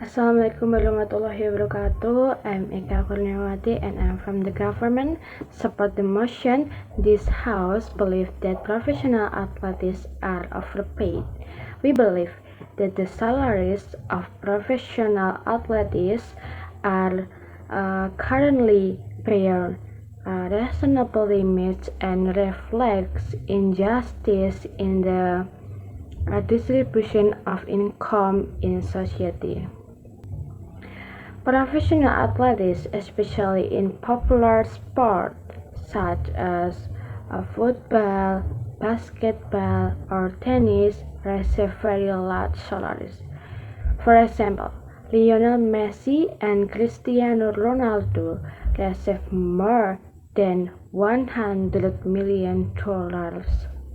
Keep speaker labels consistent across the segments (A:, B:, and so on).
A: Assalamualaikum warahmatullahi wabarakatuh. I'm Eka Kurniawati and I'm from the government. Support the motion. This house believes that professional athletes are overpaid. We believe that the salaries of professional athletes are currently beyond reasonable limits and reflects injustice in the distribution of income in society. Professional athletes, especially in popular sports such as football, basketball, or tennis, receive very large salaries. For example, Lionel Messi and Cristiano Ronaldo receive more than $100 million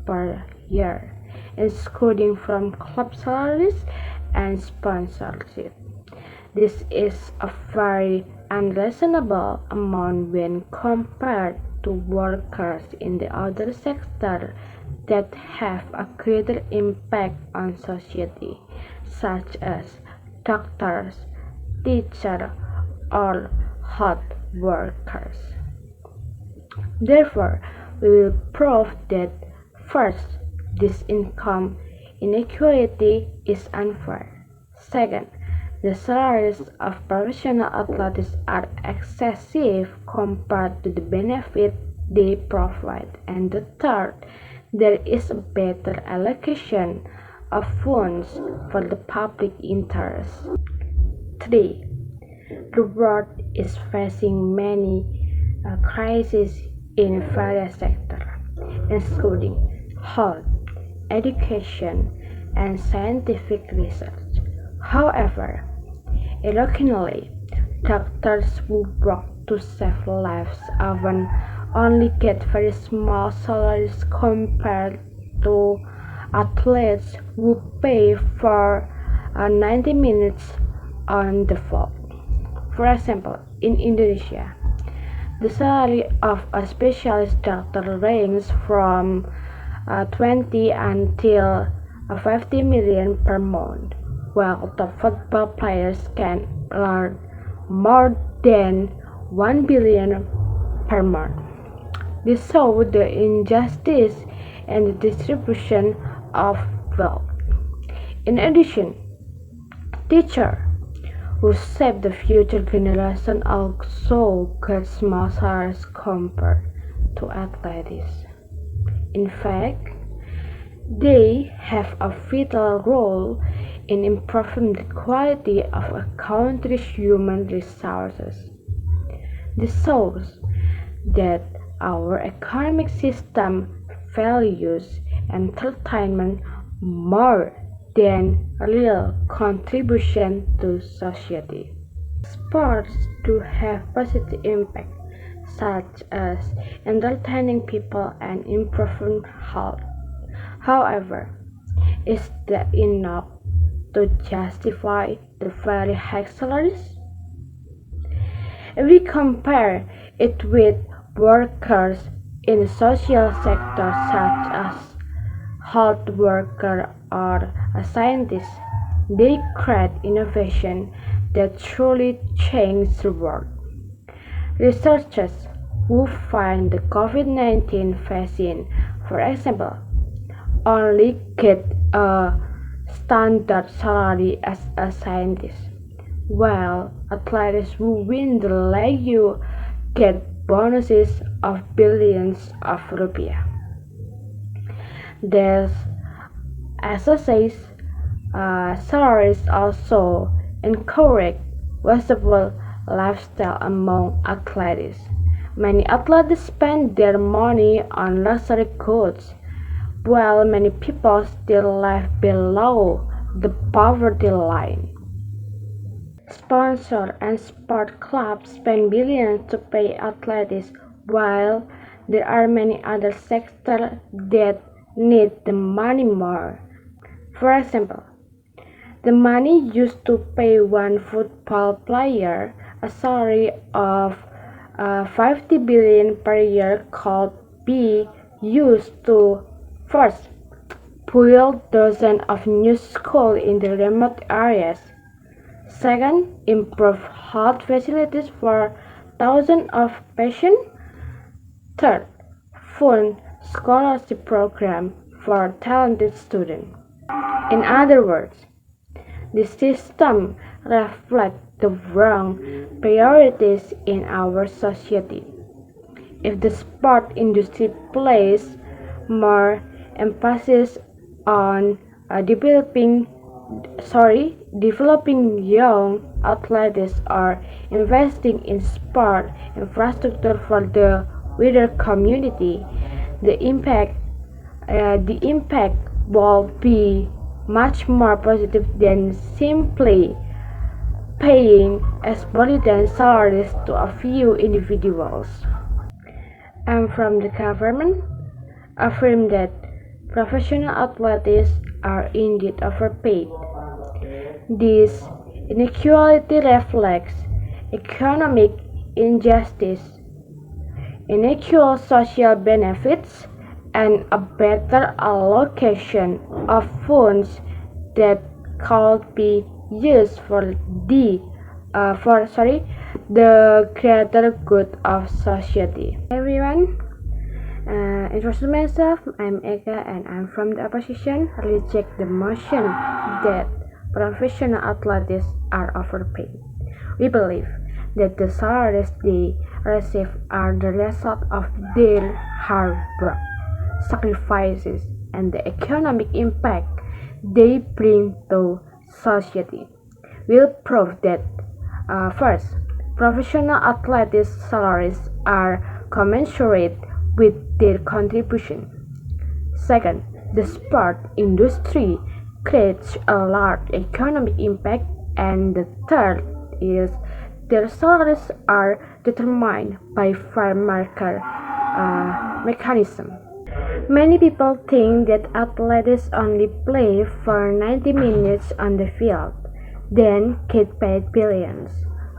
A: per year, excluding from club salaries and sponsorship. This is a very unreasonable amount when compared to workers in the other sectors that have a greater impact on society, such as doctors, teachers, or health workers. Therefore, we will prove that first, this income inequality is unfair. Second, the salaries of professional athletes are excessive compared to the benefit they provide. And the third, there is a better allocation of funds for the public interest. 3. The world is facing many crises in various sectors, including health, education, and scientific research. However, ironically, doctors who work to save lives often only get very small salaries compared to athletes who pay for 90 minutes on the field. For example, in Indonesia, the salary of a specialist doctor ranges from 20 until 50 million per month, while top football players can earn more than 1 billion per month. This shows the injustice in the distribution of wealth. In addition, teachers who shape the future generation also get small salaries compared to athletes. In fact, they have a vital role in improving the quality of a country's human resources. This shows that our economic system values entertainment more than real contribution to society. Sports do have positive impact, such as entertaining people and improving health. However, is that enough to justify the very high salaries? If we compare it with workers in social sectors such as health worker or a scientist, they create innovation that truly change the world. Researchers who find the COVID-19 vaccine, for example, only get a standard salary as a scientist, while athletes who win the league get bonuses of billions of rupiah. These SSA's salaries also encourage wasteful lifestyle among athletes. Many athletes spend their money on luxury goods, while many people still live below the poverty line. Sponsors and sport clubs spend billions to pay athletes, while there are many other sectors that need the money more. For example, the money used to pay one football player a salary of 50 billion per year could be used to first build dozens of new schools in the remote areas, Second, improve health facilities for thousands of patients. Third, fund scholarship program for talented students. In other words, the system reflects the wrong priorities in our society. If the sport industry places more emphasis on developing young athletes or investing in sport infrastructure for the wider community, the impact will be much more positive than simply paying exorbitant salaries to a few individuals. And from the government, affirm that professional athletes are indeed overpaid. This inequality reflects economic injustice, unequal social benefits, and a better allocation of funds that could be used for the greater good of society. Hey everyone, introduce myself. I'm Eka and I'm from the opposition. Reject the motion that professional athletes are overpaid. We believe that the salaries they receive are the result of their hard work, sacrifices, and the economic impact they bring to society. We'll prove that first, professional athletes' salaries are commensurate with their contribution. Second, the sport industry creates a large economic impact. And the third is their salaries are determined by fair market mechanism. Many people think that athletes only play for 90 minutes on the field, then get paid billions.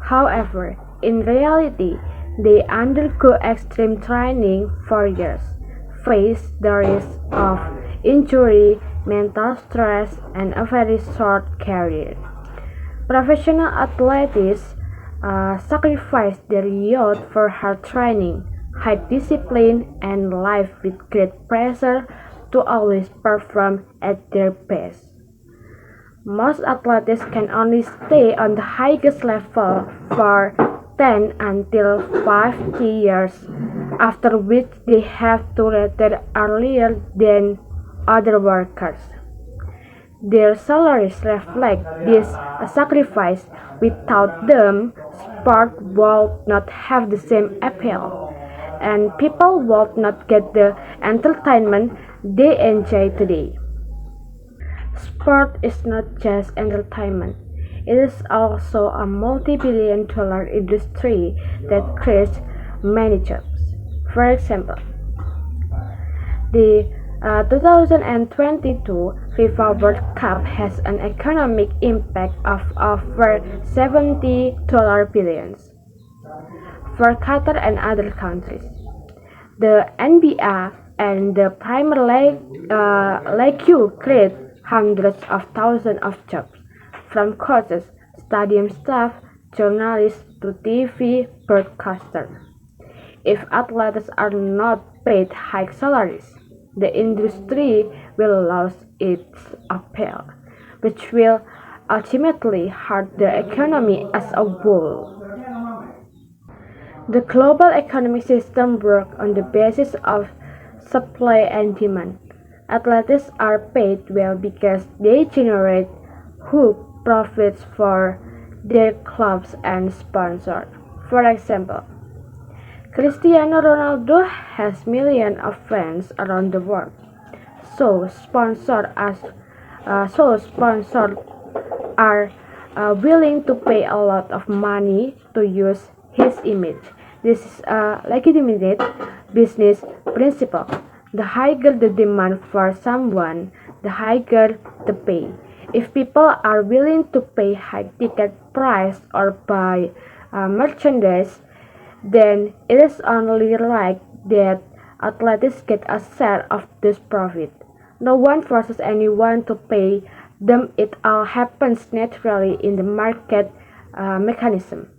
A: However, in reality, they undergo extreme training for years, face the risk of injury, mental stress, and a very short career. Professional athletes sacrifice their youth for hard training, high discipline, and life with great pressure to always perform at their best. Most athletes can only stay on the highest level for 10 until 50 years, after which they have to retire earlier than other workers. Their salaries reflect this sacrifice. Without them, sport would not have the same appeal, and people would not get the entertainment they enjoy today. Sport is not just entertainment, it is also a multi-billion-dollar industry that creates many jobs. For example, the 2022 FIFA World Cup has an economic impact of over $70 billions for Qatar and other countries. The NBA and the Premier League create hundreds of thousands of jobs, from coaches, stadium staff, journalists to TV broadcasters. If athletes are not paid high salaries, the industry will lose its appeal, which will ultimately hurt the economy as a whole. The global economic system works on the basis of supply and demand. Athletes are paid well because they generate huge profits for their clubs and sponsors. For example, Cristiano Ronaldo has millions of fans around the world, so sponsors are willing to pay a lot of money to use his image. This is a legitimate business principle. The higher the demand for someone, the higher the pay. If people are willing to pay high ticket price or buy merchandise, then it is only right that athletes get a share of this profit. No one forces anyone to pay It all happens naturally in the market mechanism.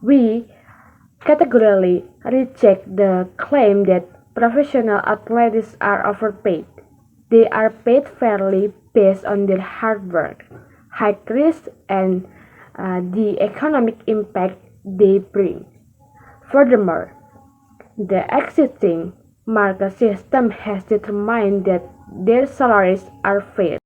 A: We categorically reject the claim that professional athletes are overpaid. They are paid fairly based on their hard work, high risk, and the economic impact they bring. Furthermore, the existing market system has determined that their salaries are fair.